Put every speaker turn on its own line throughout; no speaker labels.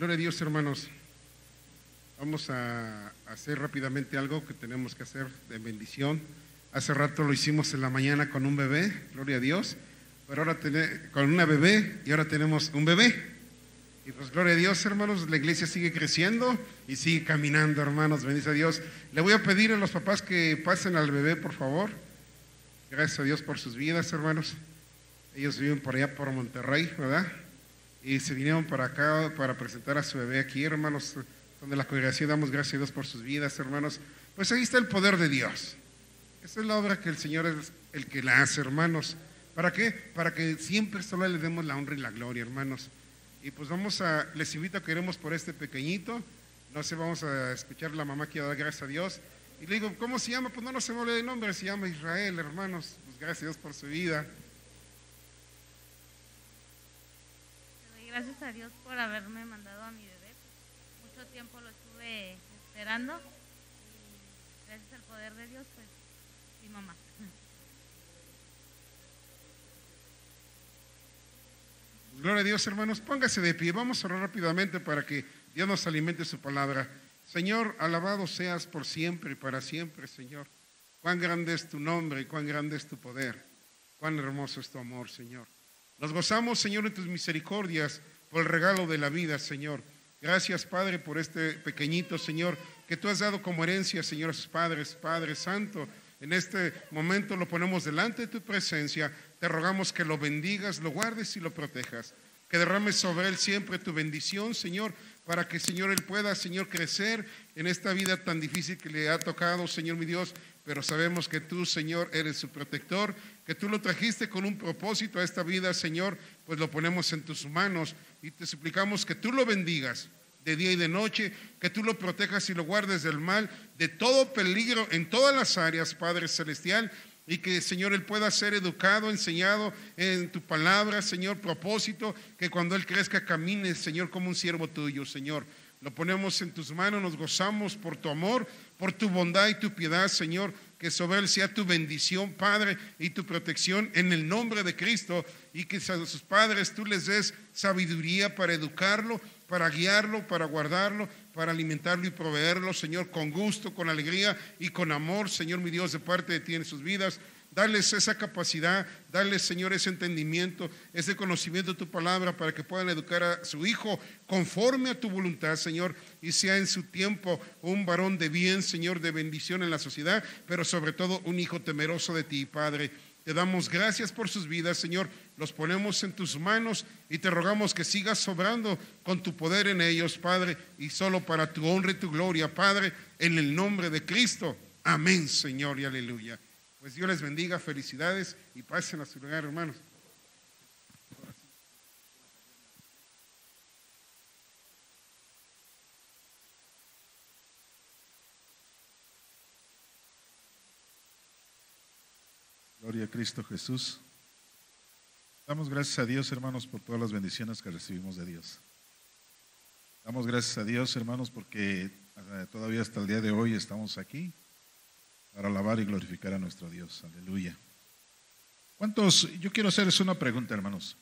Gloria a Dios, hermanos. Vamos a hacer rápidamente algo que tenemos que hacer de bendición. Hace rato lo hicimos en la mañana con un bebé, gloria a Dios, pero ahora con una bebé y ahora tenemos un bebé. Y pues gloria a Dios, hermanos, la iglesia sigue creciendo y sigue caminando, hermanos, bendice a Dios. Le voy a pedir a los papás que pasen al bebé, por favor. Gracias a Dios por sus vidas, hermanos. Ellos viven por allá por Monterrey, ¿verdad? Y se vinieron para acá para presentar a su bebé aquí, hermanos, donde la congregación damos gracias a Dios por sus vidas, hermanos. Pues ahí está el poder de Dios. Esa es la obra que el Señor es el que la hace, hermanos. ¿Para qué? Para que siempre solo le demos la honra y la gloria, hermanos. Y pues les invito a que oremos por este pequeñito. No sé, vamos a escuchar a la mamá que da gracias a Dios. Y le digo, ¿cómo se llama? Pues no se me olvide el nombre, se llama Israel, hermanos. Pues gracias a Dios por su vida.
Gracias a Dios por haberme mandado a mi bebé. Mucho tiempo lo estuve esperando y gracias al poder de Dios, pues, mi mamá.
Gloria a Dios, hermanos. Póngase de pie. Vamos a orar rápidamente para que Dios nos alimente su palabra. Señor, alabado seas por siempre y para siempre, Señor. Cuán grande es tu nombre y cuán grande es tu poder. Cuán hermoso es tu amor, Señor. Nos gozamos, Señor, en tus misericordias por el regalo de la vida, Señor. Gracias, Padre, por este pequeñito, Señor, que tú has dado como herencia, Señor, a sus padres. Padre Santo, en este momento lo ponemos delante de tu presencia. Te rogamos que lo bendigas, lo guardes y lo protejas. Que derrames sobre él siempre tu bendición, Señor, para que, Señor, él pueda, Señor, crecer en esta vida tan difícil que le ha tocado, Señor mi Dios. Pero sabemos que tú, Señor, eres su protector, que tú lo trajiste con un propósito a esta vida, Señor, pues lo ponemos en tus manos y te suplicamos que tú lo bendigas de día y de noche, que tú lo protejas y lo guardes del mal, de todo peligro en todas las áreas, Padre Celestial, y que, Señor, él pueda ser educado, enseñado en tu palabra, Señor, propósito, que cuando él crezca camine, Señor, como un siervo tuyo, Señor. Lo ponemos en tus manos, nos gozamos por tu amor, por tu bondad y tu piedad, Señor, que sobre él sea tu bendición, Padre, y tu protección en el nombre de Cristo, y que a sus padres tú les des sabiduría para educarlo, para guiarlo, para guardarlo, para alimentarlo y proveerlo, Señor, con gusto, con alegría y con amor, Señor mi Dios, de parte de ti en sus vidas. Darles esa capacidad, darles, Señor, ese entendimiento, ese conocimiento de tu palabra para que puedan educar a su hijo conforme a tu voluntad, Señor, y sea en su tiempo un varón de bien, Señor, de bendición en la sociedad, pero sobre todo un hijo temeroso de ti, Padre. Te damos gracias por sus vidas, Señor, los ponemos en tus manos y te rogamos que sigas sobrando con tu poder en ellos, Padre, y solo para tu honra y tu gloria, Padre, en el nombre de Cristo. Amén, Señor, y aleluya. Pues Dios les bendiga, felicidades y pasen a su lugar, hermanos.
Gloria a Cristo Jesús. Damos gracias a Dios, hermanos, por todas las bendiciones que recibimos de Dios. Damos gracias a Dios, hermanos, porque todavía hasta el día de hoy estamos aquí para alabar y glorificar a nuestro Dios. Aleluya. Yo quiero hacerles una pregunta, hermanos.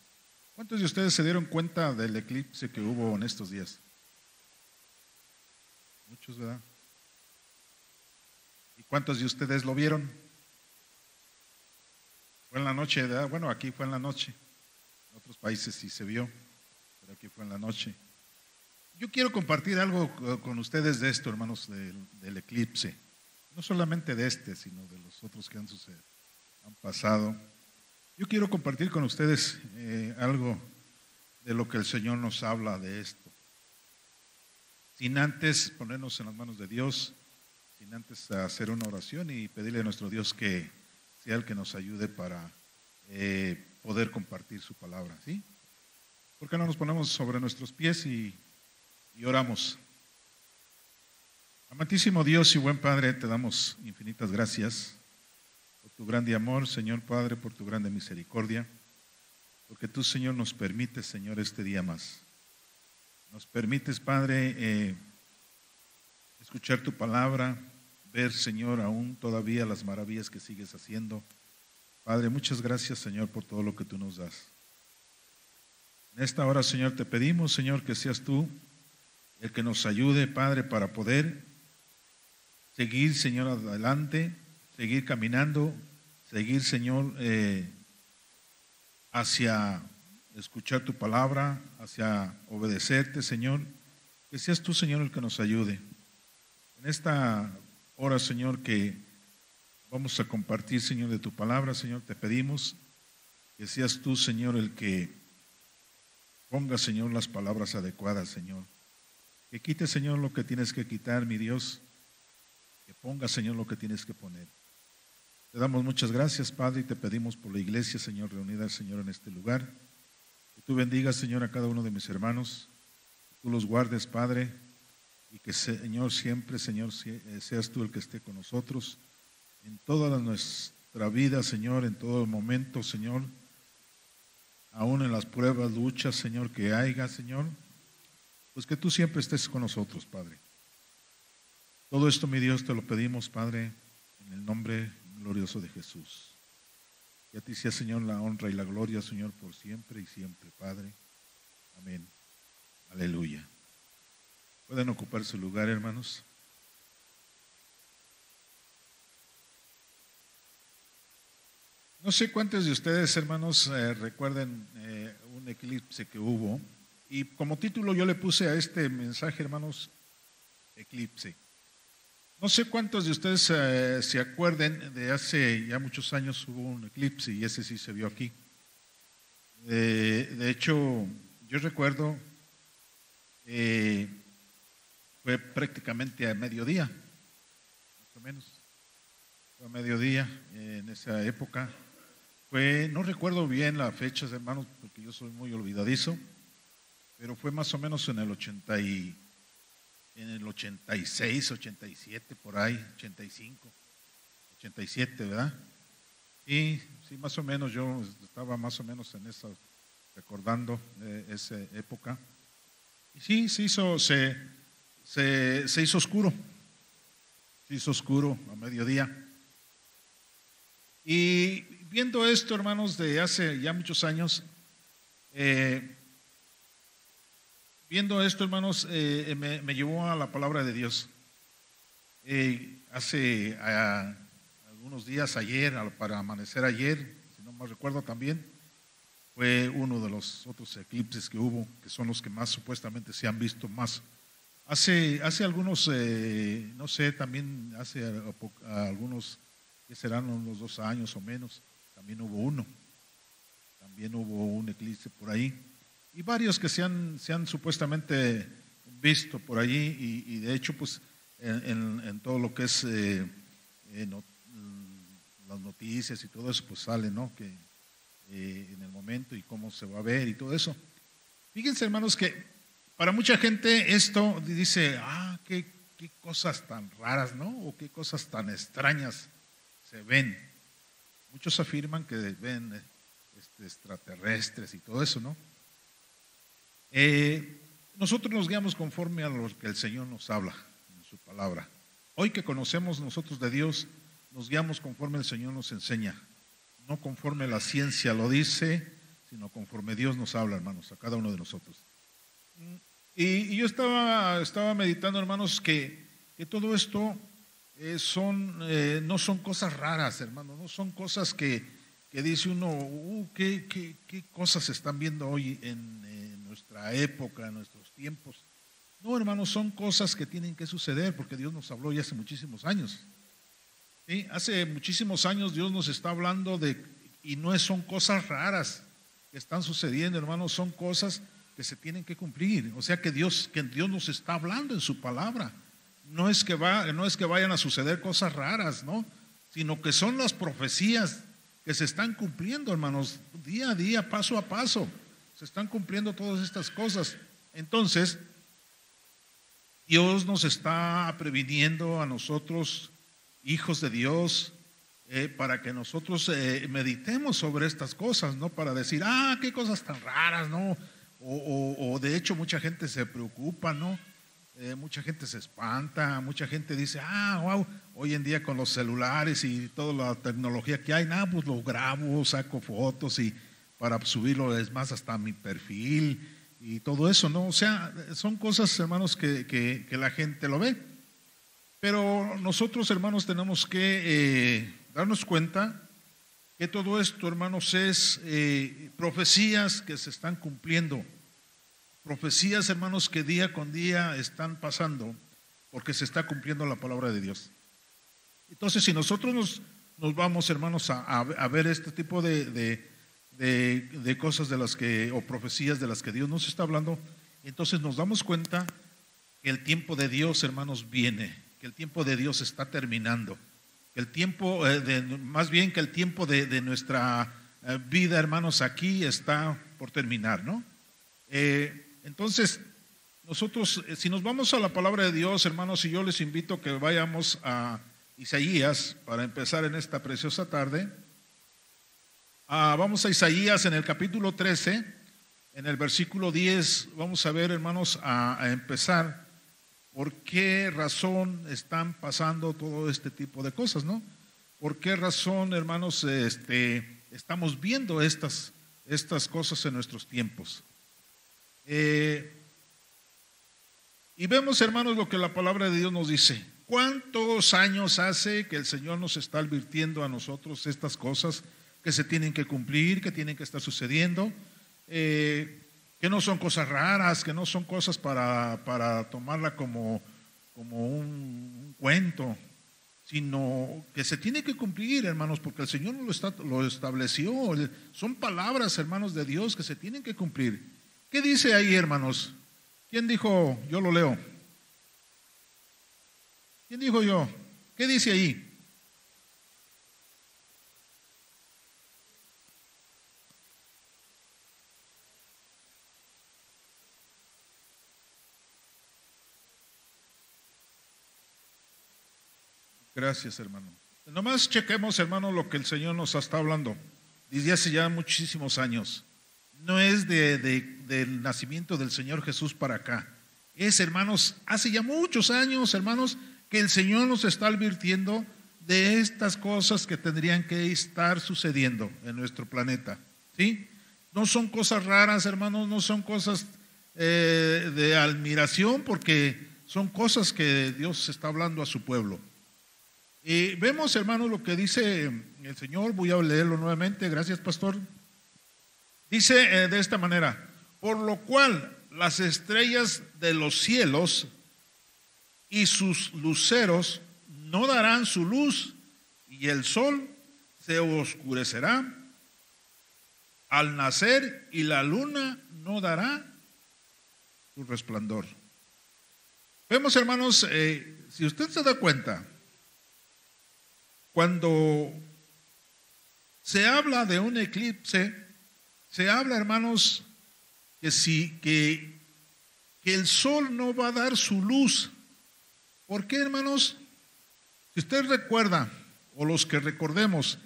¿Cuántos de ustedes se dieron cuenta del eclipse que hubo en estos días? Muchos, ¿verdad? ¿Y cuántos de ustedes lo vieron? Fue en la noche, ¿verdad? Bueno, aquí fue en la noche. En otros países sí se vio, pero aquí fue en la noche. Yo quiero compartir algo con ustedes de esto, hermanos, del eclipse. No solamente de este, sino de los otros que han pasado. Yo quiero compartir con ustedes algo de lo que el Señor nos habla de esto. Sin antes ponernos en las manos de Dios, sin antes hacer una oración y pedirle a nuestro Dios que sea el que nos ayude para poder compartir su palabra, ¿sí? ¿Por qué no nos ponemos sobre nuestros pies y oramos? Amantísimo Dios y buen Padre, te damos infinitas gracias por tu grande amor, Señor Padre, por tu grande misericordia, porque tú, Señor, nos permites, Señor, este día más. Nos permites, Padre, escuchar tu palabra, ver, Señor, aún todavía las maravillas que sigues haciendo. Padre, muchas gracias, Señor, por todo lo que tú nos das. En esta hora, Señor, te pedimos, Señor, que seas tú el que nos ayude, Padre, para poder seguir, Señor, adelante, seguir caminando, seguir, Señor, hacia escuchar tu palabra, hacia obedecerte, Señor. Que seas tú, Señor, el que nos ayude. En esta hora, Señor, que vamos a compartir, Señor, de tu palabra, Señor, te pedimos que seas tú, Señor, el que ponga, Señor, las palabras adecuadas, Señor. Que quite, Señor, lo que tienes que quitar, mi Dios. Que ponga, Señor, lo que tienes que poner. Te damos muchas gracias, Padre, y te pedimos por la iglesia, Señor, reunida, Señor, en este lugar. Que tú bendigas, Señor, a cada uno de mis hermanos. Que tú los guardes, Padre, y que, Señor, siempre, Señor, seas tú el que esté con nosotros en toda nuestra vida, Señor, en todo momento, Señor, aún en las pruebas, luchas, Señor, que haya, Señor, pues que tú siempre estés con nosotros, Padre. Todo esto, mi Dios, te lo pedimos, Padre, en el nombre glorioso de Jesús. Que a ti sea, Señor, la honra y la gloria, Señor, por siempre y siempre, Padre. Amén. Aleluya. Pueden ocupar su lugar, hermanos. No sé cuántos de ustedes, hermanos, recuerden un eclipse que hubo. Y como título yo le puse a este mensaje, hermanos, eclipse. No sé cuántos de ustedes se acuerden de hace ya muchos años hubo un eclipse y ese sí se vio aquí. De hecho, yo recuerdo, fue prácticamente a mediodía, más o menos. Fue a mediodía en esa época. No recuerdo bien las fechas, hermanos, porque yo soy muy olvidadizo, pero fue más o menos en el 86, 87, por ahí, 85, 87, ¿verdad? Y sí, más o menos yo estaba más o menos en esa, recordando esa época. Y sí, se hizo oscuro, se hizo oscuro a mediodía. Y viendo esto, hermanos, de hace ya muchos años, viendo esto, hermanos, me llevó a la palabra de Dios. Hace algunos días, ayer, para amanecer ayer, si no me recuerdo también, fue uno de los otros eclipses que hubo, que son los que más supuestamente se han visto más. Hace algunos, no sé, también hace algunos, que serán unos 2 años o menos, también hubo un eclipse por ahí. Y varios que se han supuestamente visto por allí y de hecho pues en todo lo que es las noticias y todo eso pues sale, ¿no? Que en el momento y cómo se va a ver y todo eso. Fíjense, hermanos, que para mucha gente esto dice, qué cosas tan raras, ¿no? O qué cosas tan extrañas se ven. Muchos afirman que ven extraterrestres y todo eso, ¿no? Nosotros nos guiamos conforme a lo que el Señor nos habla en su palabra. Hoy que conocemos nosotros de Dios, nos guiamos conforme el Señor nos enseña, no conforme la ciencia lo dice, sino conforme Dios nos habla, hermanos, a cada uno de nosotros. Y yo estaba meditando, hermanos, que todo esto no son cosas raras, hermanos, no son cosas que dice uno, qué cosas se están viendo hoy en nuestra época, en nuestros tiempos. No, hermanos, son cosas que tienen que suceder porque Dios nos habló ya hace muchísimos años. ¿Sí? Hace muchísimos años Dios nos está hablando y no son cosas raras que están sucediendo, hermanos, son cosas que se tienen que cumplir. O sea que Dios nos está hablando en su palabra. No es que vayan a suceder cosas raras, ¿no? Sino que son las profecías que se están cumpliendo, hermanos, día a día, paso a paso. Se están cumpliendo todas estas cosas. Entonces, Dios nos está previniendo a nosotros, hijos de Dios, para que nosotros meditemos sobre estas cosas, ¿no? Para decir, qué cosas tan raras, ¿no? O de hecho mucha gente se preocupa, ¿no? Mucha gente se espanta, mucha gente dice, wow, hoy en día con los celulares y toda la tecnología que hay, pues lo grabo, saco fotos y para subirlo, es más, hasta mi perfil y todo eso, ¿no? O sea, son cosas, hermanos, que la gente lo ve. Pero nosotros, hermanos, tenemos que darnos cuenta que todo esto, hermanos, es profecías que se están cumpliendo. Profecías, hermanos, que día con día están pasando porque se está cumpliendo la palabra de Dios. Entonces, si nosotros nos vamos, hermanos, a ver este tipo de cosas de las que, o profecías de las que Dios nos está hablando, entonces nos damos cuenta que el tiempo de Dios, hermanos, viene, que el tiempo de Dios está terminando, que el tiempo, más bien que el tiempo de nuestra vida, hermanos, aquí está por terminar, ¿no? Entonces, nosotros, si nos vamos a la palabra de Dios, hermanos, y yo les invito a que vayamos a Isaías para empezar en esta preciosa tarde. Vamos a Isaías en el capítulo 13, en el versículo 10, vamos a ver, hermanos, a empezar por qué razón están pasando todo este tipo de cosas, ¿no? ¿Por qué razón, hermanos, estamos viendo estas cosas en nuestros tiempos? Y vemos, hermanos, lo que la palabra de Dios nos dice. ¿Cuántos años hace que el Señor nos está advirtiendo a nosotros estas cosas que se tienen que cumplir, que tienen que estar sucediendo? Que no son cosas raras, que no son cosas para tomarla como un cuento, sino que se tiene que cumplir, hermanos, porque el Señor lo estableció. Son palabras, hermanos, de Dios que se tienen que cumplir. ¿Qué dice ahí, hermanos? ¿Quién dijo? Yo lo leo. ¿Quién dijo yo? ¿Qué dice ahí? Gracias, hermano. Nomás chequemos, hermano, lo que el Señor nos está hablando desde hace ya muchísimos años. No es del nacimiento del Señor Jesús para acá. Es, hermanos, hace ya muchos años, hermanos, que el Señor nos está advirtiendo de estas cosas que tendrían que estar sucediendo en nuestro planeta, ¿sí? No son cosas raras, hermanos, no son cosas de admiración, porque son cosas que Dios está hablando a su pueblo. Y vemos, hermanos, lo que dice el Señor. Voy a leerlo nuevamente, gracias, pastor. Dice de esta manera: por lo cual las estrellas de los cielos y sus luceros no darán su luz, y el sol se oscurecerá al nacer, y la luna no dará su resplandor. Vemos, hermanos, si usted se da cuenta, cuando se habla de un eclipse, se habla, hermanos, que el sol no va a dar su luz. ¿Por qué, hermanos? Si usted recuerda, o los que recordemos,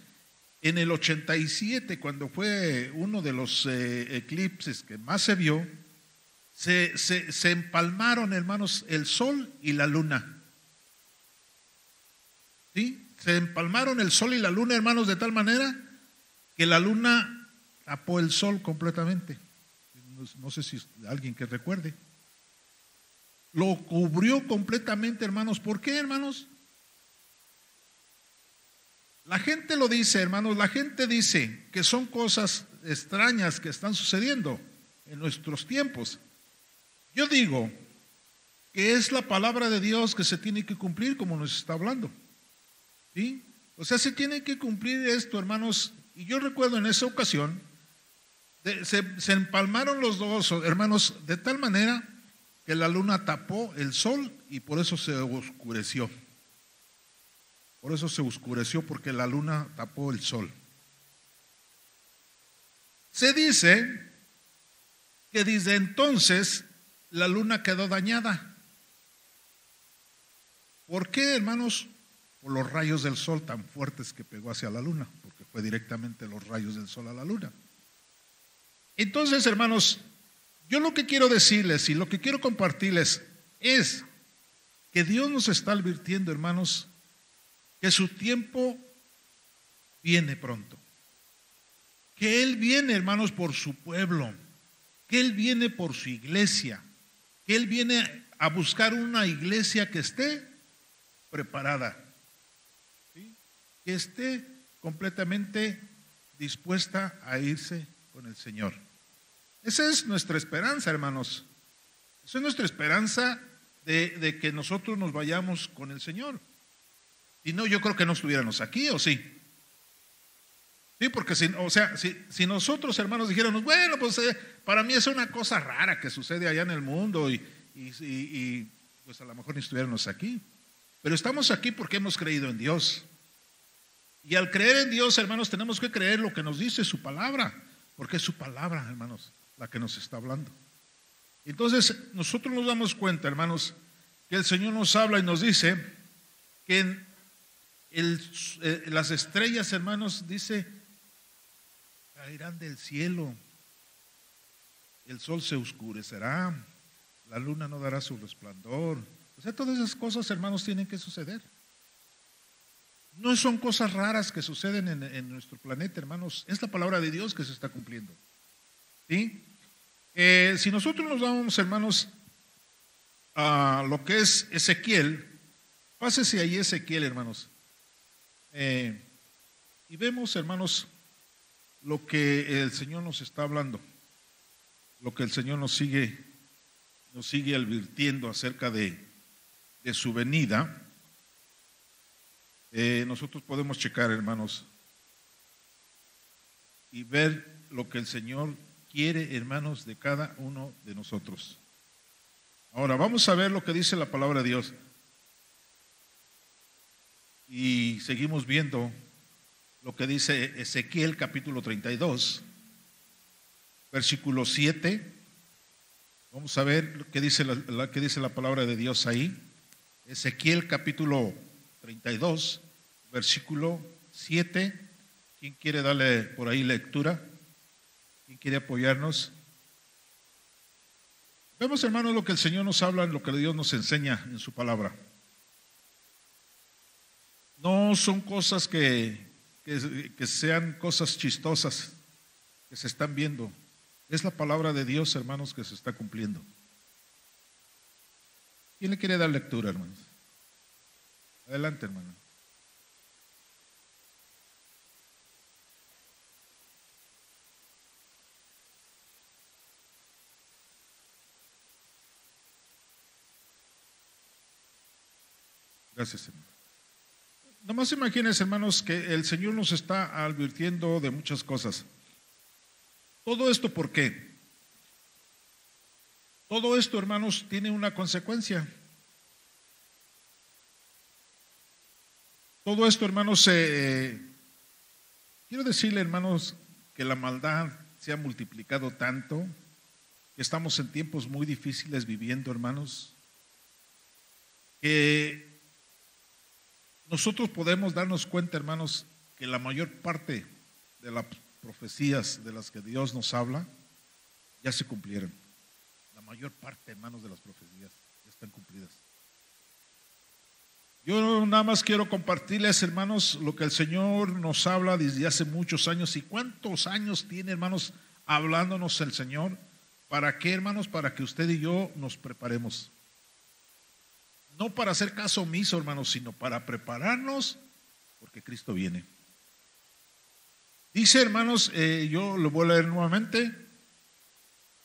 en el 87, cuando fue uno de los eclipses que más se vio, se empalmaron, hermanos, el sol y la luna. ¿Sí? Se empalmaron el sol y la luna, hermanos, de tal manera que la luna tapó el sol completamente. No sé si alguien que recuerde. Lo cubrió completamente, hermanos. ¿Por qué, hermanos? La gente lo dice, hermanos, la gente dice que son cosas extrañas que están sucediendo en nuestros tiempos. Yo digo que es la palabra de Dios que se tiene que cumplir, como nos está hablando. ¿Sí? O sea, se tiene que cumplir esto, hermanos. Y yo recuerdo en esa ocasión, se empalmaron los dos, hermanos, de tal manera que la luna tapó el sol, y por eso se oscureció. Por eso se oscureció, porque la luna tapó el sol. Se dice que desde entonces la luna quedó dañada. ¿Por qué, hermanos? Por los rayos del sol tan fuertes que pegó hacia la luna, porque fue directamente los rayos del sol a la luna. Entonces, hermanos, yo lo que quiero decirles y lo que quiero compartirles es que Dios nos está advirtiendo, hermanos, que su tiempo viene pronto. Que Él viene, hermanos, por su pueblo. que Él viene por su iglesia, que Él viene a buscar una iglesia que esté preparada, ¿sí? Que esté completamente dispuesta a irse con el Señor. Esa es nuestra esperanza, hermanos. Esa es nuestra esperanza de que nosotros nos vayamos con el Señor. Y no, yo creo que no estuviéramos aquí, ¿o sí? Sí, porque si nosotros, hermanos, dijéramos, bueno, pues para mí es una cosa rara que sucede allá en el mundo y pues a lo mejor ni estuviéramos aquí. Pero estamos aquí porque hemos creído en Dios. Y al creer en Dios, hermanos, tenemos que creer lo que nos dice su palabra, porque es su palabra, hermanos, la que nos está hablando. Entonces, nosotros nos damos cuenta, hermanos, que el Señor nos habla y nos dice que las estrellas, hermanos, dice, caerán del cielo, el sol se oscurecerá, la luna no dará su resplandor. O sea, todas esas cosas, hermanos, tienen que suceder. No son cosas raras que suceden en nuestro planeta, hermanos. Es la palabra de Dios que se está cumpliendo. ¿Sí? Si nosotros nos vamos, hermanos, a lo que es Ezequiel, pásese ahí Ezequiel, hermanos. Y vemos, hermanos, lo que el Señor nos está hablando, lo que el Señor nos sigue advirtiendo acerca de su venida. Nosotros podemos checar, hermanos, y ver lo que el Señor quiere, hermanos, de cada uno de nosotros. Ahora vamos a ver lo que dice la palabra de Dios. Y seguimos viendo lo que dice Ezequiel capítulo 32, versículo 7. Vamos a ver lo que dice la palabra de Dios ahí. Ezequiel capítulo 32, versículo 7. ¿Quién quiere darle por ahí lectura? ¿Quién quiere apoyarnos? Vemos, hermanos, lo que el Señor nos habla, lo que Dios nos enseña en su palabra. No son cosas que sean cosas chistosas que se están viendo. Es la palabra de Dios, hermanos, que se está cumpliendo. ¿Quién le quiere dar lectura, hermanos? Adelante, hermano. Gracias, hermano. Nomás imagínense, hermanos, que el Señor nos está advirtiendo de muchas cosas. Todo esto, ¿por qué? Todo esto, hermanos, tiene una consecuencia. Todo esto, hermanos, quiero decirle, hermanos, que la maldad se ha multiplicado tanto, que estamos en tiempos muy difíciles viviendo, hermanos, que nosotros podemos darnos cuenta, hermanos, que la mayor parte de las profecías de las que Dios nos habla ya se cumplieron. La mayor parte, hermanos, de las profecías ya están cumplidas. Yo nada más quiero compartirles, hermanos, lo que el Señor nos habla desde hace muchos años. ¿Y cuántos años tiene, hermanos, hablándonos el Señor? ¿Para qué, hermanos? Para que usted y yo nos preparemos. No para hacer caso omiso, hermanos, sino para prepararnos, porque Cristo viene. Dice, hermanos, yo lo voy a leer nuevamente.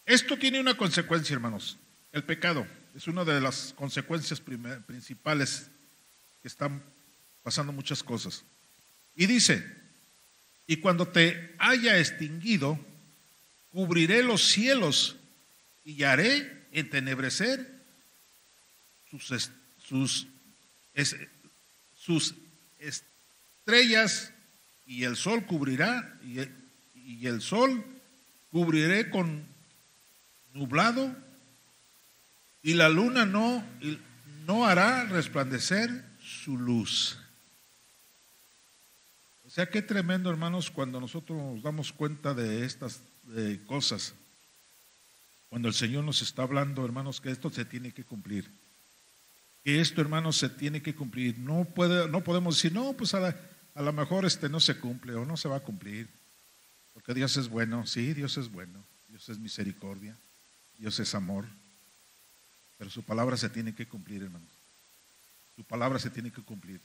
Esto tiene una consecuencia, hermanos. El pecado es una de las consecuencias principales que están pasando muchas cosas. Y dice, y cuando te haya extinguido, cubriré los cielos y haré entenebrecer sus estrellas, y el sol cubrirá, y el sol cubriré con nublado, y la luna no hará resplandecer su luz. O sea, qué tremendo, hermanos, cuando nosotros nos damos cuenta de estas cosas, cuando el Señor nos está hablando, hermanos, que esto se tiene que cumplir. Que esto, hermanos, se tiene que cumplir. No podemos decir, no, pues a lo mejor no se cumple o no se va a cumplir. Porque Dios es bueno. Sí, Dios es bueno. Dios es misericordia. Dios es amor, pero su palabra se tiene que cumplir, hermanos. Su palabra se tiene que cumplir.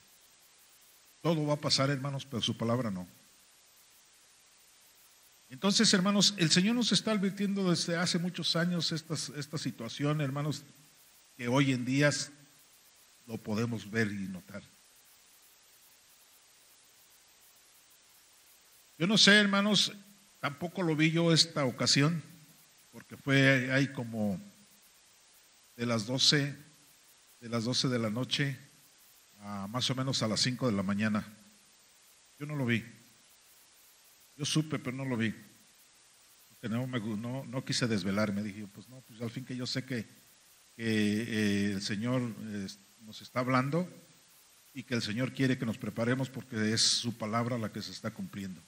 Todo va a pasar, hermanos, pero su palabra no. Entonces, hermanos, el Señor nos está advirtiendo desde hace muchos años esta situación, hermanos, que hoy en día lo podemos ver y notar. Yo no sé, hermanos, tampoco lo vi yo esta ocasión, porque fue ahí como de las 12 de la noche a más o menos a las 5 de la mañana. Yo no lo vi. Yo supe, pero no lo vi. Porque no quise desvelarme. Dije, pues no, pues al fin que yo sé que el Señor nos está hablando y que el Señor quiere que nos preparemos porque es su palabra la que se está cumpliendo.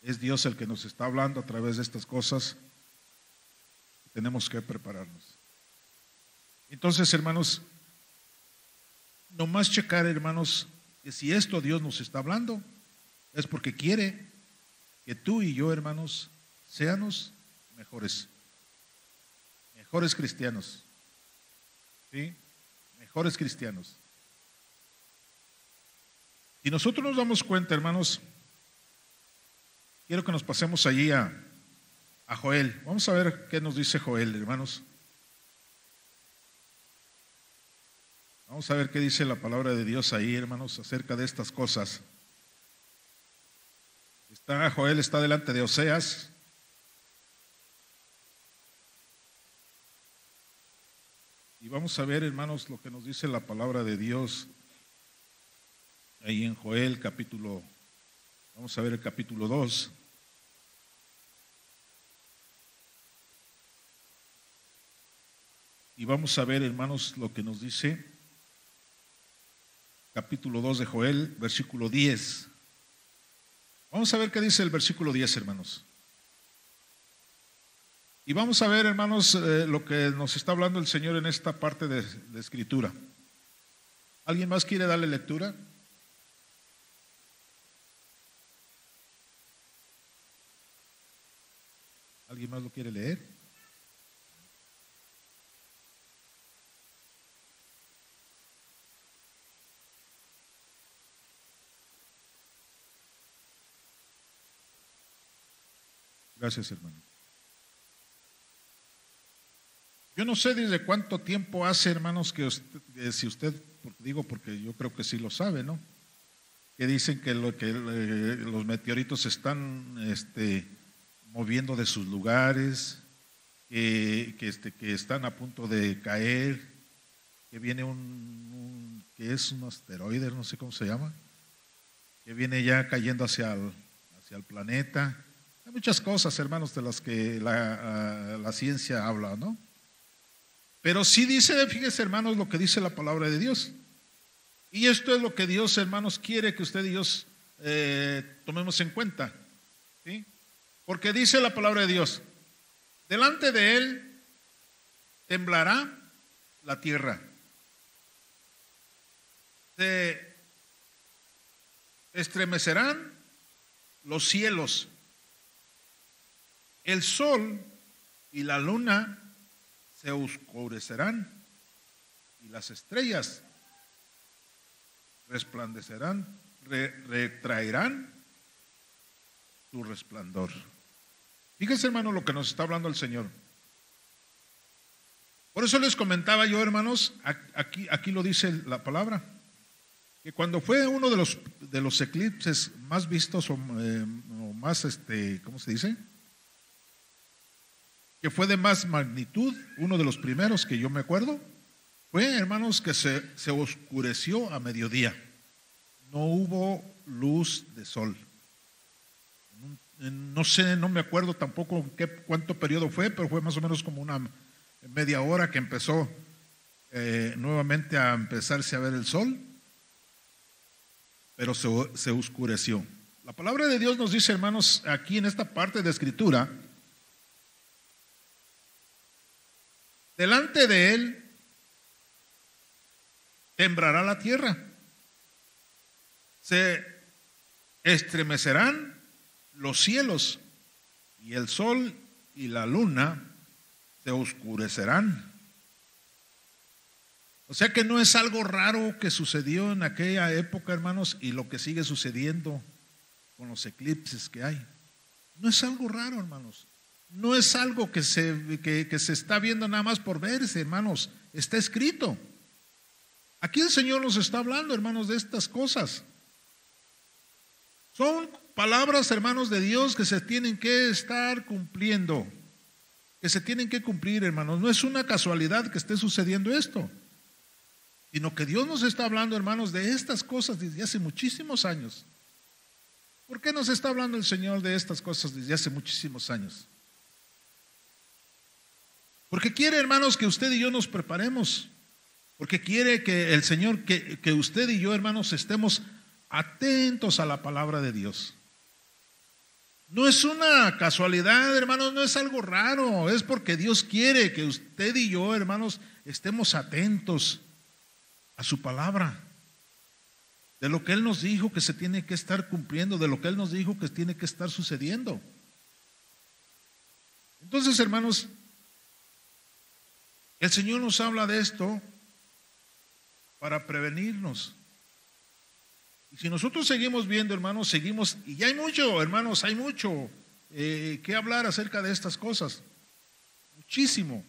Es Dios el que nos está hablando a través de estas cosas. Tenemos que prepararnos. Entonces, hermanos, nomás checar, hermanos, que si esto Dios nos está hablando, es porque quiere que tú y yo, hermanos, seamos mejores cristianos, ¿sí? Mejores cristianos. Si nosotros nos damos cuenta, hermanos, quiero que nos pasemos allí a Joel. Vamos a ver qué nos dice Joel, hermanos. Vamos a ver qué dice la palabra de Dios ahí, hermanos, acerca de estas cosas. Joel está delante de Oseas. Y vamos a ver, hermanos, lo que nos dice la palabra de Dios ahí en Joel capítulo, vamos a ver el capítulo 2. Y vamos a ver, hermanos, lo que nos dice capítulo 2 de Joel, versículo 10. Vamos a ver qué dice el versículo 10, hermanos. Y vamos a ver, hermanos, lo que nos está hablando el Señor en esta parte de Escritura. ¿Alguien más quiere darle lectura? ¿Alguien más lo quiere leer? Gracias, hermano. Yo no sé desde cuánto tiempo hace, hermanos, que si usted, porque yo creo que sí lo sabe, ¿no? Que dicen que los meteoritos se están moviendo de sus lugares, que están a punto de caer, que viene que es un asteroide, no sé cómo se llama, que viene ya cayendo hacia el planeta. Hay muchas cosas, hermanos, de las que la ciencia habla, ¿no? Pero sí dice, fíjese, hermanos, lo que dice la palabra de Dios. Y esto es lo que Dios, hermanos, quiere que usted y yo tomemos en cuenta, ¿sí? Porque dice la palabra de Dios, delante de Él temblará la tierra, se estremecerán los cielos, el sol y la luna se oscurecerán y las estrellas resplandecerán, retraerán su resplandor. Fíjense, hermano, lo que nos está hablando el Señor. Por eso les comentaba yo, hermanos, aquí lo dice la palabra, que cuando fue uno de los eclipses más vistos o más, ¿cómo se dice? Que fue de más magnitud, uno de los primeros que yo me acuerdo, fue, hermanos, que se oscureció a mediodía. No hubo luz de sol. No sé, no me acuerdo tampoco cuánto periodo fue, pero fue más o menos como una media hora que empezó nuevamente a empezarse a ver el sol, pero se oscureció. La palabra de Dios nos dice, hermanos, aquí en esta parte de Escritura, delante de Él temblará la tierra, se estremecerán los cielos y el sol y la luna se oscurecerán. O sea que no es algo raro que sucedió en aquella época, hermanos, y lo que sigue sucediendo con los eclipses que hay. No es algo raro, hermanos. No es algo que se está viendo nada más por verse, hermanos. Está escrito. Aquí el Señor nos está hablando, hermanos, de estas cosas. Son palabras, hermanos, de Dios que se tienen que estar cumpliendo, que se tienen que cumplir, hermanos. No es una casualidad que esté sucediendo esto, sino que Dios nos está hablando, hermanos, de estas cosas desde hace muchísimos años. ¿Por qué nos está hablando el Señor de estas cosas desde hace muchísimos años? Porque quiere, hermanos, que usted y yo nos preparemos. Porque quiere que el Señor, que usted y yo, hermanos, estemos atentos a la palabra de Dios. No es una casualidad, hermanos, no es algo raro. Es porque Dios quiere que usted y yo, hermanos, estemos atentos a su palabra. De lo que Él nos dijo que se tiene que estar cumpliendo, de lo que Él nos dijo que tiene que estar sucediendo. Entonces, hermanos, el Señor nos habla de esto para prevenirnos. Y si nosotros seguimos viendo, hermanos, seguimos, y ya hay mucho, hermanos, hay mucho que hablar acerca de estas cosas. Muchísimo.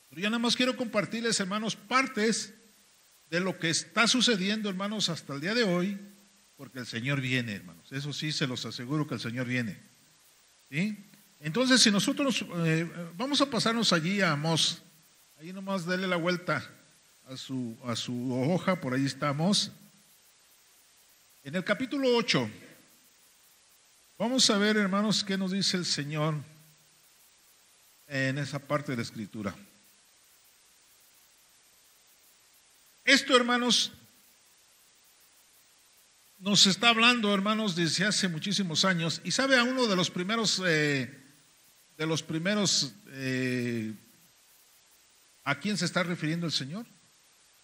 Pero yo nada más quiero compartirles, hermanos, partes de lo que está sucediendo, hermanos, hasta el día de hoy, porque el Señor viene, hermanos. Eso sí, se los aseguro que el Señor viene. ¿Sí? Entonces, si nosotros vamos a pasarnos allí a Amós, ahí nomás dele la vuelta a su hoja, por ahí estamos. En el capítulo 8, vamos a ver, hermanos, qué nos dice el Señor en esa parte de la Escritura. Esto, hermanos, nos está hablando, hermanos, desde hace muchísimos años. Y sabe a uno de los primeros, ¿a quién se está refiriendo el Señor?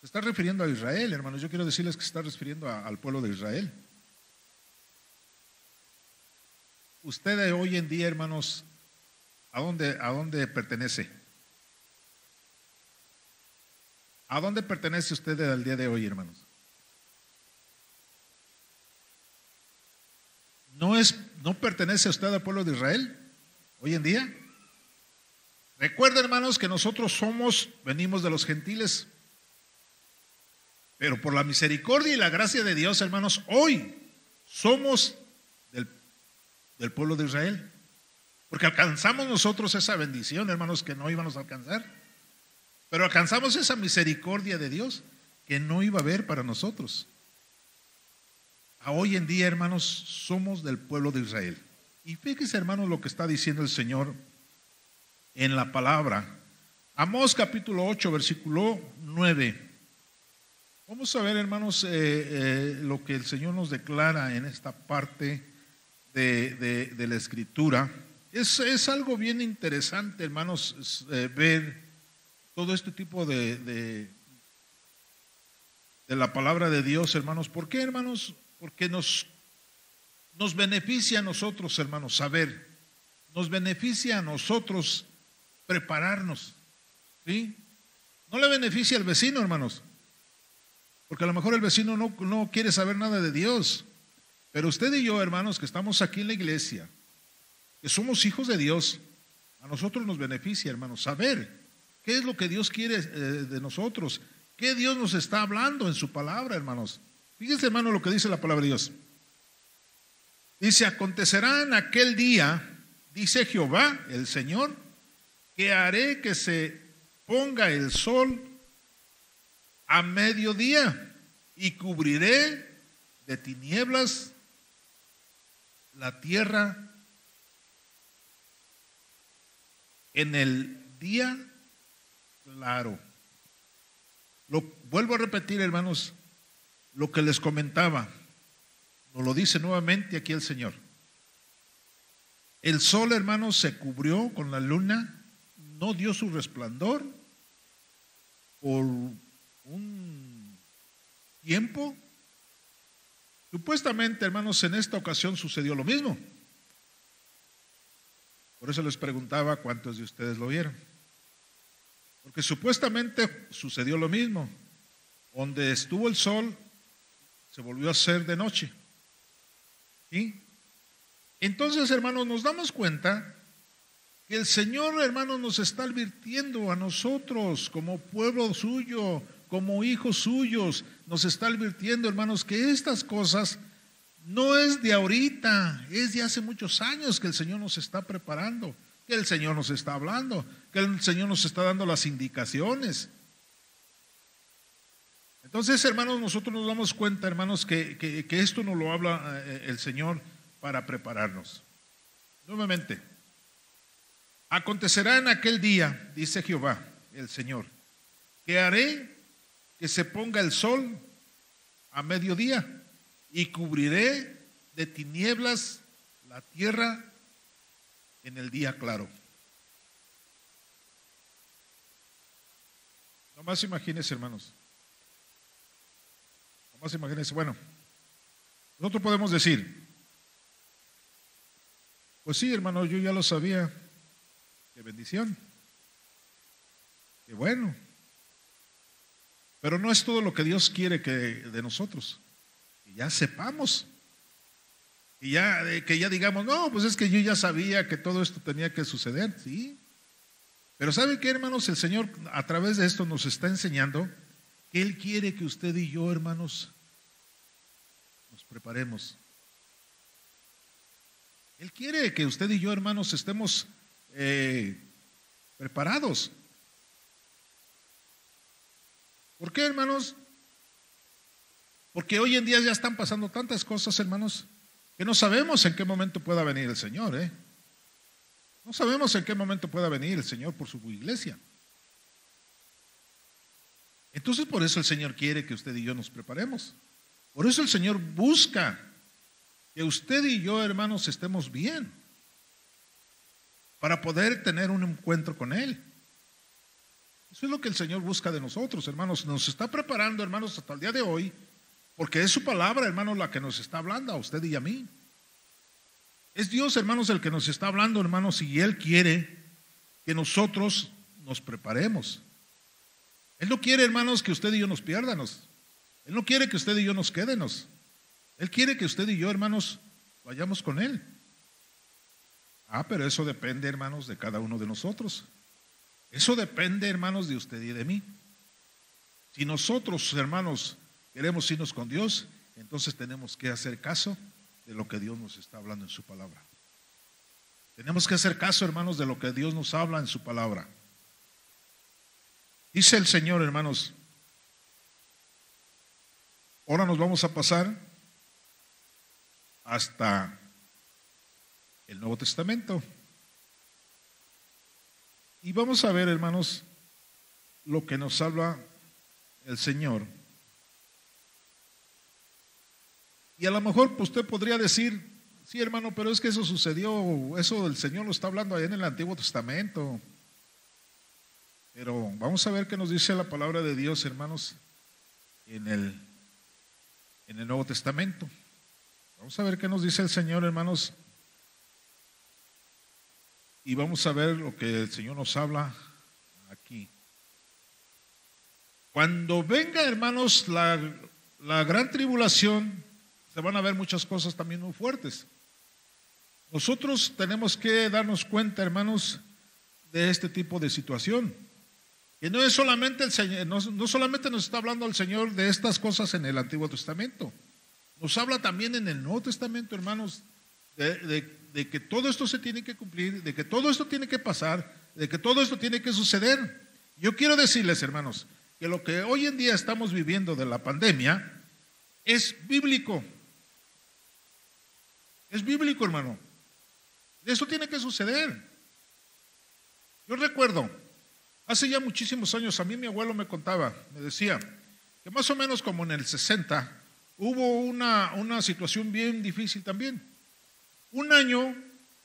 Se está refiriendo a Israel, hermanos. Yo quiero decirles que se está refiriendo al pueblo de Israel. Usted hoy en día, hermanos, ¿a dónde pertenece? ¿A dónde pertenece usted al día de hoy, hermanos? ¿No pertenece usted al pueblo de Israel hoy en día? Recuerden, hermanos, que nosotros venimos de los gentiles, pero por la misericordia y la gracia de Dios, hermanos, hoy somos del pueblo de Israel, porque alcanzamos nosotros esa bendición, hermanos, que no íbamos a alcanzar, pero alcanzamos esa misericordia de Dios que no iba a haber para nosotros. Hoy en día, hermanos, somos del pueblo de Israel. Y fíjese, hermanos, lo que está diciendo el Señor en la palabra. Amós capítulo 8, versículo 9. Vamos a ver, hermanos, lo que el Señor nos declara en esta parte de la Escritura. Es algo bien interesante, hermanos, ver todo este tipo de la palabra de Dios, hermanos. ¿Por qué, hermanos? Porque nos beneficia a nosotros, hermanos, saber. Nos beneficia a nosotros prepararnos. ¿Sí? No le beneficia al vecino, hermanos. Porque a lo mejor el vecino no quiere saber nada de Dios. Pero usted y yo, hermanos, que estamos aquí en la iglesia, que somos hijos de Dios, a nosotros nos beneficia, hermanos, saber qué es lo que Dios quiere de nosotros, qué Dios nos está hablando en su palabra, hermanos. Fíjense, hermano, lo que dice la palabra de Dios. Dice: acontecerá en aquel día, dice Jehová, el Señor, que haré que se ponga el sol a mediodía y cubriré de tinieblas la tierra en el día claro. Vuelvo a repetir, hermanos, lo que les comentaba. Nos lo dice nuevamente aquí el Señor. El sol, hermanos, se cubrió con la luna, no dio su resplandor por un tiempo. Supuestamente, hermanos, en esta ocasión sucedió lo mismo. Por eso les preguntaba cuántos de ustedes lo vieron. Porque supuestamente sucedió lo mismo. Donde estuvo el sol, se volvió a hacer de noche. ¿Sí? Entonces, hermanos, nos damos cuenta que el Señor, hermanos, nos está advirtiendo a nosotros como pueblo suyo, como hijos suyos, nos está advirtiendo, hermanos, que estas cosas no es de ahorita, es de hace muchos años que el Señor nos está preparando, que el Señor nos está hablando, que el Señor nos está dando las indicaciones. Entonces, hermanos, nosotros nos damos cuenta, hermanos, que esto nos lo habla el Señor para prepararnos. Nuevamente, acontecerá en aquel día, dice Jehová, el Señor, que haré que se ponga el sol a mediodía y cubriré de tinieblas la tierra en el día claro. Nomás imagínense, hermanos. Nomás imagínense. Bueno, nosotros podemos decir, pues sí, hermano, yo ya lo sabía. Qué bendición. Qué bueno. Pero no es todo lo que Dios quiere de nosotros. Que ya sepamos. Que ya digamos, no, pues es que yo ya sabía que todo esto tenía que suceder. Sí. Pero ¿sabe qué, hermanos? El Señor a través de esto nos está enseñando que Él quiere que usted y yo, hermanos, nos preparemos. Él quiere que usted y yo, hermanos, estemos preparados. ¿Por qué, hermanos? Porque hoy en día ya están pasando tantas cosas, hermanos, que no sabemos en qué momento pueda venir el Señor, No sabemos en qué momento pueda venir el Señor por su iglesia. Entonces, por eso el Señor quiere que usted y yo nos preparemos. Por eso el Señor busca que usted y yo, hermanos, estemos bien, para poder tener un encuentro con Él. Eso es lo que el Señor busca de nosotros, hermanos. Nos está preparando, hermanos, hasta el día de hoy, porque es su palabra, hermanos, la que nos está hablando a usted y a mí. Es Dios, hermanos, el que nos está hablando, hermanos, y Él quiere que nosotros nos preparemos. Él no quiere, hermanos, que usted y yo nos pierdamos. Él no quiere que usted y yo nos quedemos. Él quiere que usted y yo, hermanos, vayamos con Él. Pero eso depende, hermanos, de cada uno de nosotros. Eso depende, hermanos, de usted y de mí. Si nosotros, hermanos, queremos irnos con Dios, entonces tenemos que hacer caso de lo que Dios nos está hablando en su palabra. Tenemos que hacer caso, hermanos, de lo que Dios nos habla en su palabra. Dice el Señor, hermanos, ahora nos vamos a pasar hasta el Nuevo Testamento. Y vamos a ver, hermanos, lo que nos habla el Señor. Y a lo mejor pues, usted podría decir, sí, hermano, pero es que eso sucedió, eso el Señor lo está hablando allá en el Antiguo Testamento. Pero vamos a ver qué nos dice la palabra de Dios, hermanos, en el Nuevo Testamento. Vamos a ver qué nos dice el Señor, hermanos. Y vamos a ver lo que el Señor nos habla aquí. Cuando venga, hermanos, la gran tribulación, se van a ver muchas cosas también muy fuertes. Nosotros tenemos que darnos cuenta, hermanos, de este tipo de situación. Que no es solamente el Señor, no solamente nos está hablando el Señor de estas cosas en el Antiguo Testamento. Nos habla también en el Nuevo Testamento, hermanos, de que todo esto se tiene que cumplir, de que todo esto tiene que pasar, de que todo esto tiene que suceder. Yo quiero decirles, hermanos, que lo que hoy en día estamos viviendo de la pandemia es bíblico. Es bíblico, hermano. Eso tiene que suceder. Yo recuerdo, hace ya muchísimos años, a mí mi abuelo me contaba, me decía, que más o menos como en el 60, hubo una situación bien difícil también. Un año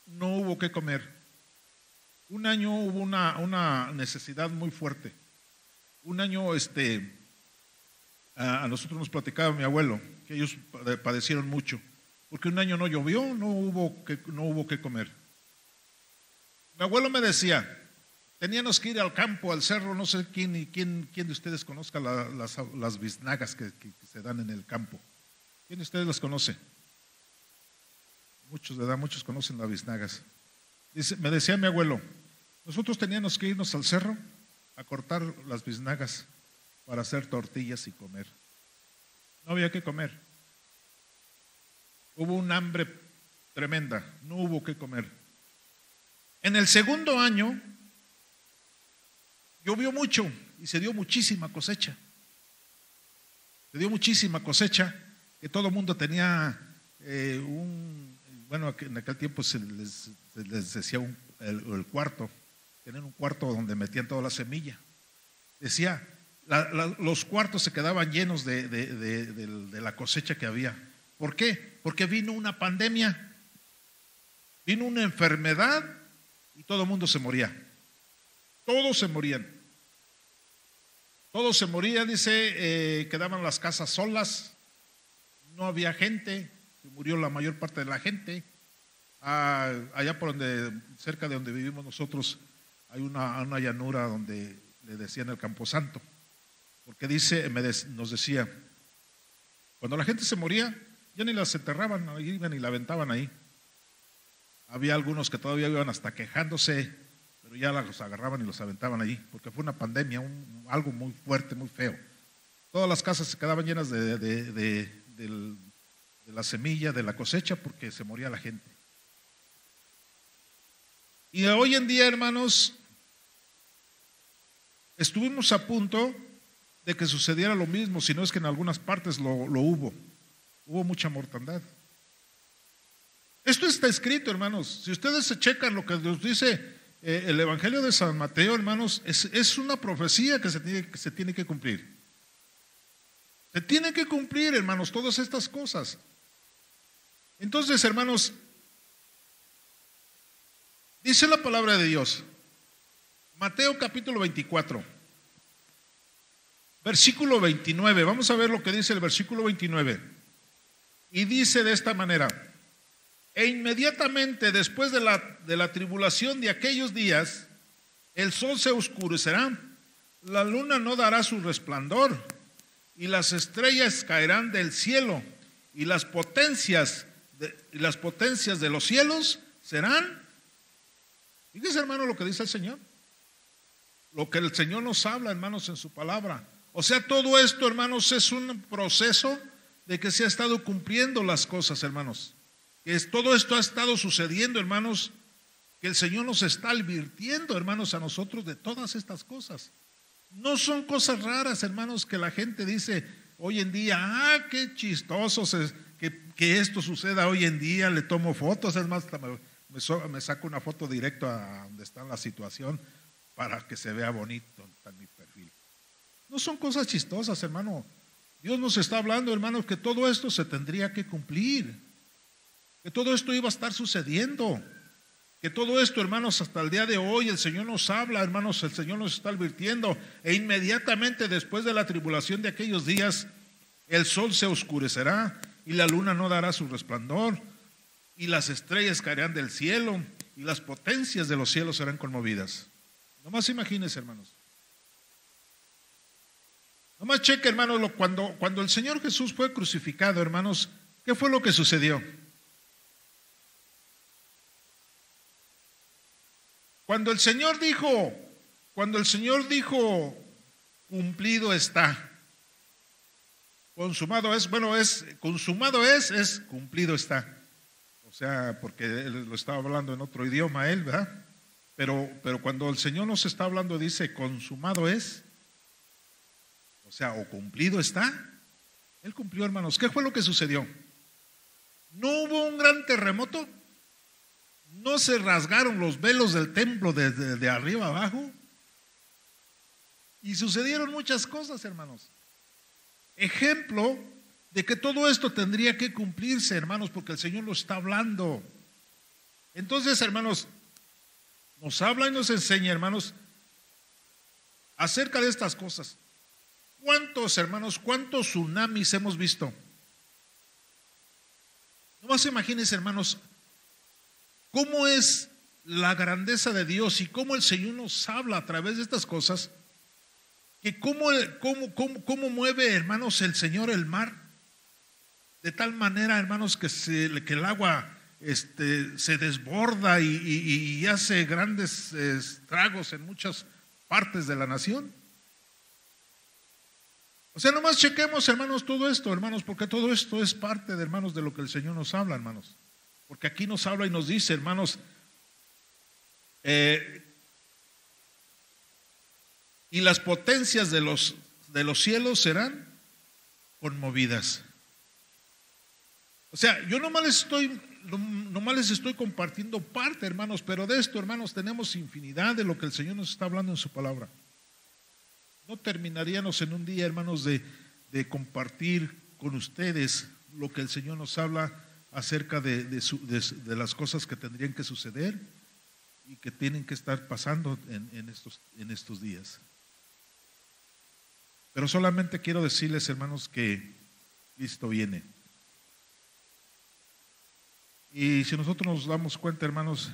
no hubo que comer. Un año hubo una necesidad muy fuerte. Un año, a nosotros nos platicaba mi abuelo, que ellos padecieron mucho, porque un año no llovió, no hubo que comer. Mi abuelo me decía teníamos que ir al campo, al cerro, no sé quién de ustedes conozca las biznagas que se dan en el campo. ¿Quién de ustedes las conoce? Muchos, ¿verdad? Muchos conocen las biznagas. Me decía mi abuelo, nosotros teníamos que irnos al cerro a cortar las biznagas para hacer tortillas y comer. No había que comer. Hubo un hambre tremenda, no hubo que comer. En el segundo año llovió mucho y se dio muchísima cosecha. Se dio muchísima cosecha, que todo el mundo tenía bueno, en aquel tiempo se les decía el cuarto, tenían un cuarto donde metían toda la semilla. Decía, los cuartos se quedaban llenos de la cosecha que había. ¿Por qué? Porque vino una pandemia, vino una enfermedad y todo el mundo se moría. Todos se morían. Todos se morían, dice, quedaban las casas solas, no había gente, se murió la mayor parte de la gente. Allá por cerca de donde vivimos nosotros, hay una llanura donde le decían el Camposanto, porque nos decía, cuando la gente se moría, ya ni las enterraban, iban y la aventaban ahí. Había algunos que todavía iban hasta quejándose, pero ya los agarraban y los aventaban ahí, porque fue una pandemia, algo muy fuerte, muy feo. Todas las casas se quedaban llenas de la semilla, de la cosecha, porque se moría la gente. Y hoy en día, hermanos, estuvimos a punto de que sucediera lo mismo, si no es que en algunas partes lo hubo. Hubo mucha mortandad. Esto está escrito, hermanos. Si ustedes se checan lo que nos dice el Evangelio de San Mateo, hermanos, es una profecía que se tiene que cumplir. Se tiene que cumplir, hermanos, todas estas cosas. Entonces, hermanos, dice la palabra de Dios, Mateo capítulo 24, versículo 29. Vamos a ver lo que dice el versículo 29. Y dice de esta manera: e inmediatamente después de la tribulación de aquellos días, el sol se oscurecerá, la luna no dará su resplandor, y las estrellas caerán del cielo, y las potencias de los cielos serán. Fíjese, hermano, lo que dice el Señor, lo que el Señor nos habla, hermanos, en su palabra. O sea, todo esto, hermanos, es un proceso de que se ha estado cumpliendo las cosas, hermanos. Todo esto ha estado sucediendo, hermanos, que el Señor nos está advirtiendo, hermanos, a nosotros de todas estas cosas. No son cosas raras, hermanos, que la gente dice hoy en día, qué chistosos es que esto suceda hoy en día, le tomo fotos, es más, me saco una foto directo a donde está la situación para que se vea bonito en mi perfil. No son cosas chistosas, hermano. Dios nos está hablando, hermanos, que todo esto se tendría que cumplir, que todo esto iba a estar sucediendo, que todo esto, hermanos, hasta el día de hoy el Señor nos habla, hermanos, el Señor nos está advirtiendo, e inmediatamente después de la tribulación de aquellos días, el sol se oscurecerá y la luna no dará su resplandor, y las estrellas caerán del cielo y las potencias de los cielos serán conmovidas. Nomás imagínense, hermanos. Nomás cheque, hermanos, cuando el Señor Jesús fue crucificado, hermanos, ¿qué fue lo que sucedió? Cuando el Señor dijo, cumplido está, consumado es, consumado es cumplido está. O sea, porque él lo estaba hablando en otro idioma él, ¿verdad? Pero cuando el Señor nos está hablando, dice, consumado es, o sea, o cumplido está. Él cumplió, hermanos. ¿Qué fue lo que sucedió? ¿No hubo un gran terremoto? ¿No se rasgaron los velos del templo de arriba abajo? Y sucedieron muchas cosas, hermanos. Ejemplo de que todo esto tendría que cumplirse, hermanos, porque el Señor lo está hablando. Entonces, hermanos, nos habla y nos enseña, hermanos, acerca de estas cosas. ¿Cuántos, hermanos, cuántos tsunamis hemos visto? Nomás imagínense, hermanos, cómo es la grandeza de Dios y cómo el Señor nos habla a través de estas cosas, que cómo mueve, hermanos, el Señor el mar, de tal manera, hermanos, que el agua se desborda y hace grandes estragos en muchas partes de la nación. O sea, nomás chequemos, hermanos, todo esto, hermanos, porque todo esto es parte, de, hermanos, de lo que el Señor nos habla, hermanos. Porque aquí nos habla y nos dice, hermanos, y las potencias de los cielos serán conmovidas. O sea, yo nomás les estoy compartiendo parte, hermanos, pero de esto, hermanos, tenemos infinidad de lo que el Señor nos está hablando en su palabra. No terminaríamos en un día, hermanos, de compartir con ustedes lo que el Señor nos habla acerca de las cosas que tendrían que suceder y que tienen que estar pasando en estos días. Pero solamente quiero decirles, hermanos, que Cristo viene. Y si nosotros nos damos cuenta, hermanos,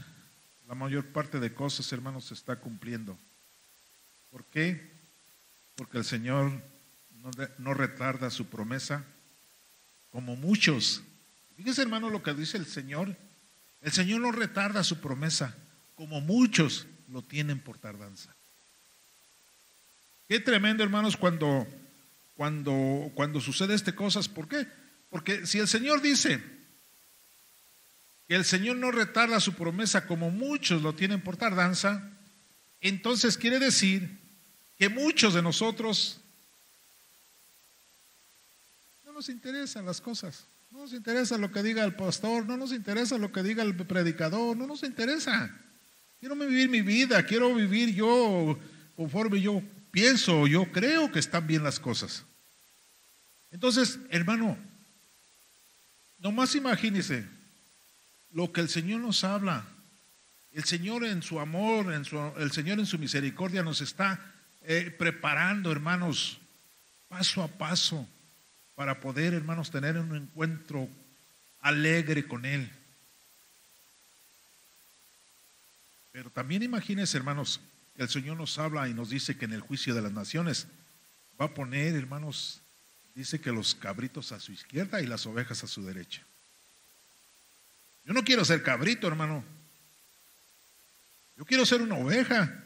la mayor parte de cosas, hermanos, se está cumpliendo. ¿Por qué? Porque el Señor no retarda su promesa, como muchos. Fíjese, hermano, lo que dice el Señor. El Señor no retarda su promesa, como muchos lo tienen por tardanza. Qué tremendo, hermanos, cuando sucede estas cosas. ¿Por qué? Porque si el Señor dice que el Señor no retarda su promesa como muchos lo tienen por tardanza, entonces quiere decir que muchos de nosotros no nos interesan las cosas, no nos interesa lo que diga el pastor, no nos interesa lo que diga el predicador, no nos interesa. Quiero vivir mi vida, quiero vivir yo conforme yo pienso, yo creo que están bien las cosas. Entonces, hermano, nomás imagínese lo que el Señor nos habla. El Señor en su amor, el Señor en su misericordia nos está preparando, hermanos, paso a paso para poder, hermanos, tener un encuentro alegre con Él. Pero también imagínense, hermanos, que el Señor nos habla y nos dice que en el juicio de las naciones va a poner, hermanos, dice que los cabritos a su izquierda y las ovejas a su derecha. Yo no quiero ser cabrito, hermano. Yo quiero ser una oveja.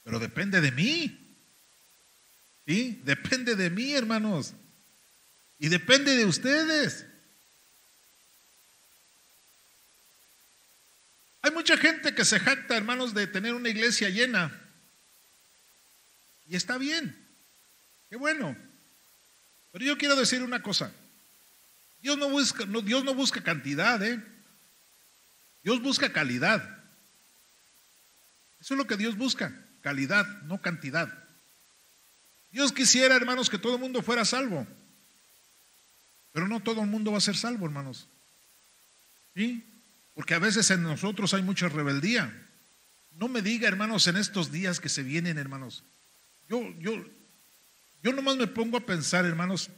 Pero depende de mí. ¿Sí? Depende de mí, hermanos. Y depende de ustedes. Hay mucha gente que se jacta, hermanos, de tener una iglesia llena. Y está bien. Qué bueno. Pero yo quiero decir una cosa. Dios no busca cantidad, Dios busca calidad. Eso es lo que Dios busca, calidad, no cantidad. Dios quisiera, hermanos, que todo el mundo fuera salvo, pero no todo el mundo va a ser salvo, hermanos. ¿Sí? Porque a veces en nosotros hay mucha rebeldía. No me diga, hermanos, en estos días que se vienen, hermanos. Yo nomás me pongo a pensar, hermanos,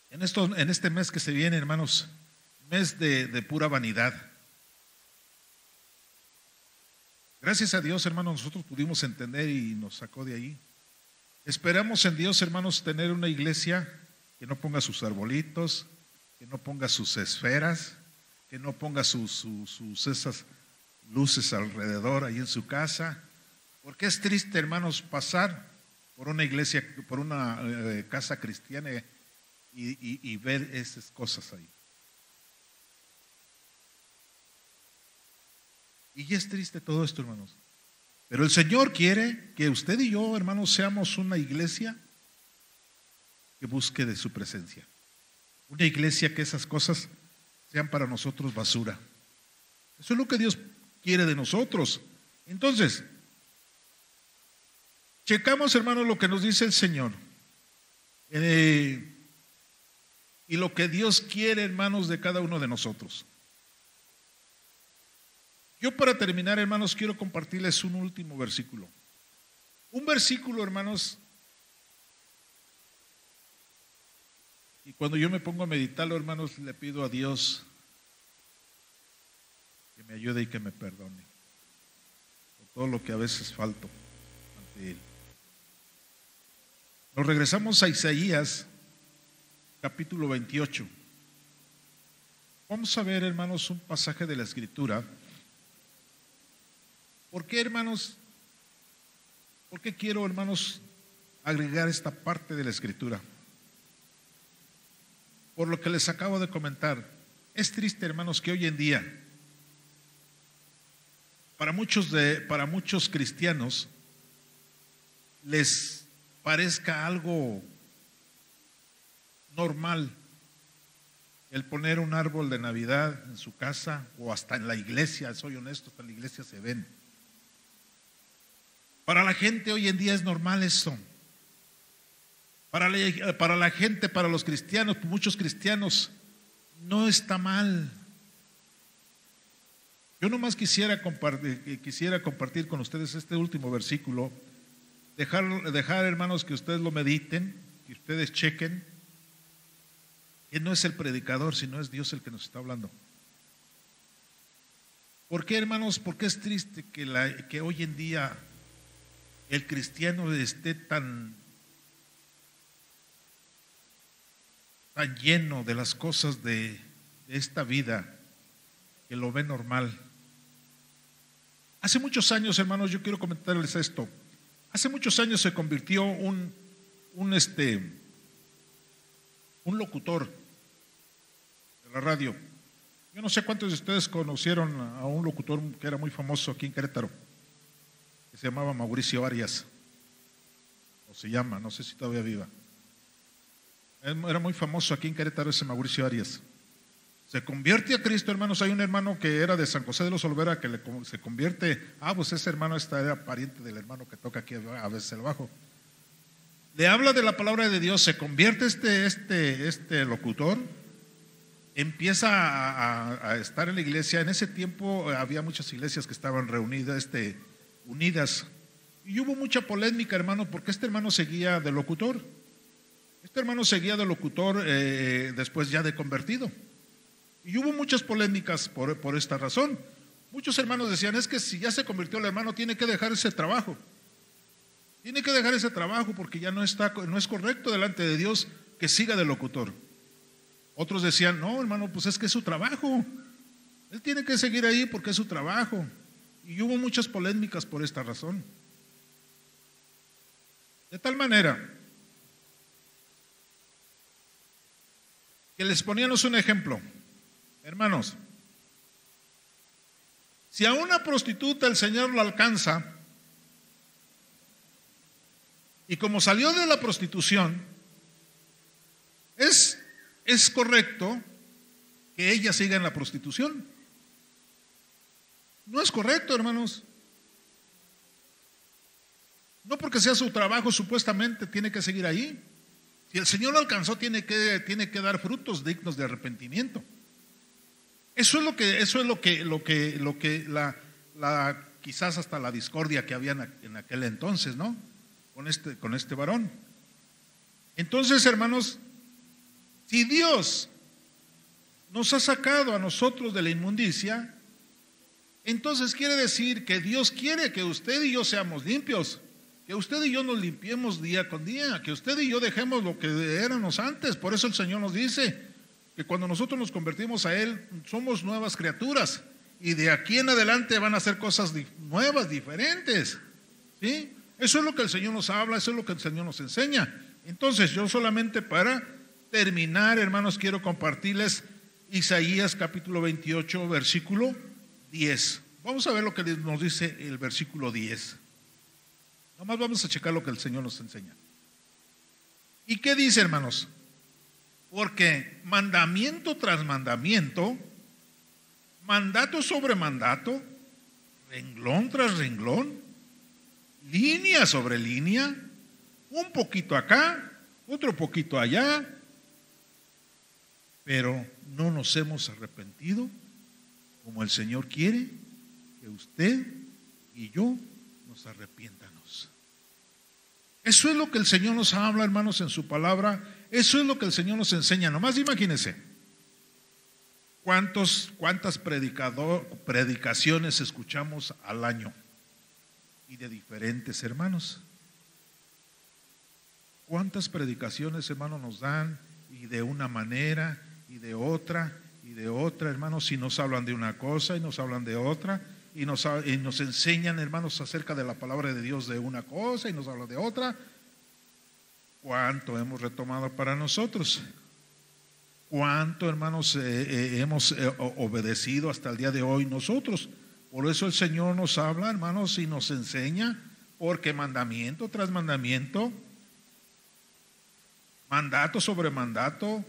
en este mes que se viene, hermanos, mes de pura vanidad. Gracias a Dios, hermanos, nosotros pudimos entender y nos sacó de ahí. Esperamos en Dios, hermanos, tener una iglesia que no ponga sus arbolitos, que no ponga sus esferas, que no ponga sus esas luces alrededor ahí en su casa. Porque es triste, hermanos, pasar por una iglesia, por una casa cristiana y ver esas cosas ahí. Y es triste todo esto, hermanos. Pero el Señor quiere que usted y yo, hermanos, seamos una iglesia que busque de su presencia. Una iglesia que esas cosas sean para nosotros basura. Eso es lo que Dios quiere de nosotros. Entonces, checamos, hermanos, lo que nos dice el Señor. Y lo que Dios quiere, hermanos, de cada uno de nosotros. Yo, para terminar, hermanos, quiero compartirles un último versículo. Un versículo, hermanos, y cuando yo me pongo a meditarlo, hermanos, le pido a Dios me ayude y que me perdone por todo lo que a veces falto ante Él. Nos regresamos a Isaías, capítulo 28. Vamos a ver, hermanos, un pasaje de la Escritura. ¿Por qué, hermanos? ¿Por qué quiero, hermanos, agregar esta parte de la Escritura? Por lo que les acabo de comentar. Es triste, hermanos, que hoy en día para muchos cristianos les parezca algo normal el poner un árbol de Navidad en su casa o hasta en la iglesia. Soy honesto, hasta en la iglesia se ven. Para la gente hoy en día es normal eso. Para la gente, para los cristianos, muchos cristianos, no está mal. Yo nomás quisiera compartir con ustedes este último versículo, dejar, hermanos, que ustedes lo mediten, que ustedes chequen, que no es el predicador, sino es Dios el que nos está hablando. ¿Por qué, hermanos? Porque es triste que hoy en día el cristiano esté tan lleno de las cosas de esta vida, que lo ve normal. Hace muchos años, hermanos, yo quiero comentarles esto. Hace muchos años se convirtió un locutor de la radio. Yo no sé cuántos de ustedes conocieron a un locutor que era muy famoso aquí en Querétaro, que se llamaba Mauricio Arias, o se llama, no sé si todavía viva. Era muy famoso aquí en Querétaro ese Mauricio Arias. Se convierte a Cristo, hermanos. Hay un hermano que era de San José de los Olvera que se convierte. Pues ese hermano era pariente del hermano que toca aquí a veces el bajo. Le habla de la palabra de Dios, se convierte este locutor, empieza a estar en la iglesia. En ese tiempo había muchas iglesias que estaban unidas, y hubo mucha polémica, hermano, porque este hermano seguía de locutor. Después ya de convertido. Y hubo muchas polémicas por esta razón. Muchos hermanos decían, es que si ya se convirtió el hermano, tiene que dejar ese trabajo. Tiene que dejar ese trabajo porque ya no es correcto delante de Dios que siga de locutor. Otros decían, no, hermano, pues es que es su trabajo. Él tiene que seguir ahí porque es su trabajo. Y hubo muchas polémicas por esta razón. De tal manera que les poníamos un ejemplo. Hermanos, si a una prostituta el Señor la alcanza y como salió de la prostitución, es correcto que ella siga en la prostitución. No es correcto, hermanos. No porque sea su trabajo, supuestamente tiene que seguir ahí. Si el Señor lo alcanzó, tiene que dar frutos dignos de arrepentimiento. Eso es lo que quizás hasta la discordia que había en aquel entonces, ¿no? Con este varón. Entonces, hermanos, si Dios nos ha sacado a nosotros de la inmundicia, entonces quiere decir que Dios quiere que usted y yo seamos limpios, que usted y yo nos limpiemos día con día, que usted y yo dejemos lo que éramos antes. Por eso el Señor nos dice que cuando nosotros nos convertimos a Él, somos nuevas criaturas, y de aquí en adelante van a hacer cosas nuevas, diferentes, ¿sí? Eso es lo que el Señor nos habla, eso es lo que el Señor nos enseña. Entonces, yo solamente para terminar, hermanos, quiero compartirles Isaías capítulo 28, versículo 10. Vamos a ver lo que nos dice el versículo 10. Nomás vamos a checar lo que el Señor nos enseña. ¿Y qué dice, hermanos? Porque mandamiento tras mandamiento, mandato sobre mandato, renglón tras renglón, línea sobre línea, un poquito acá, otro poquito allá, pero no nos hemos arrepentido como el Señor quiere que usted y yo nos arrepiéntanos. Eso es lo que el Señor nos habla, hermanos, en su palabra. Eso es lo que el Señor nos enseña. Nomás imagínense, ¿Cuántas predicaciones escuchamos al año? Y de diferentes hermanos. ¿Cuántas predicaciones, hermanos, nos dan? Y de una manera, y de otra, hermanos, y nos hablan de una cosa, y nos hablan de otra, y nos enseñan, hermanos, acerca de la palabra de Dios de una cosa, y nos hablan de otra. ¿Cuánto hemos retomado para nosotros? ¿Cuánto, hermanos, hemos obedecido hasta el día de hoy nosotros? Por eso el Señor nos habla, hermanos, y nos enseña, porque mandamiento tras mandamiento, mandato sobre mandato,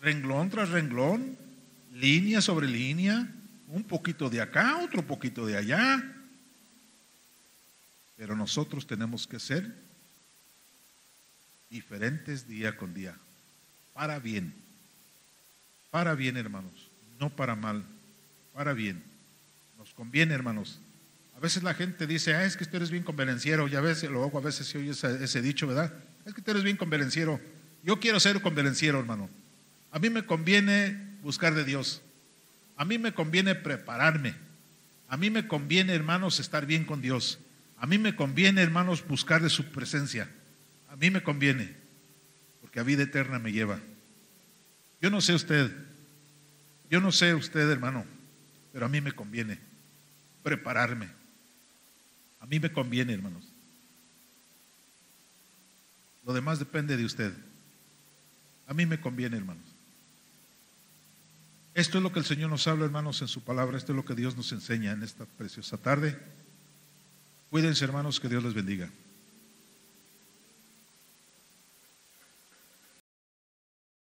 renglón tras renglón, línea sobre línea, un poquito de acá, otro poquito de allá. Pero nosotros tenemos que ser diferentes día con día. Para bien, hermanos, no para mal, para bien. Nos conviene, hermanos. A veces la gente dice, es que tú eres bien convenenciero, y a veces se oye ese dicho, ¿verdad? Es que tú eres bien convenenciero. Yo quiero ser convenenciero, hermano. A mí me conviene buscar de Dios. A mí me conviene prepararme. A mí me conviene, hermanos, estar bien con Dios. A mí me conviene, hermanos, buscar de su presencia. A mí me conviene, porque a vida eterna me lleva. Yo no sé usted, hermano, pero a mí me conviene prepararme. A mí me conviene, hermanos. Lo demás depende de usted. A mí me conviene, hermanos. Esto es lo que el Señor nos habla, hermanos, en su palabra. Esto es lo que Dios nos enseña en esta preciosa tarde. Cuídense, hermanos, que Dios les bendiga.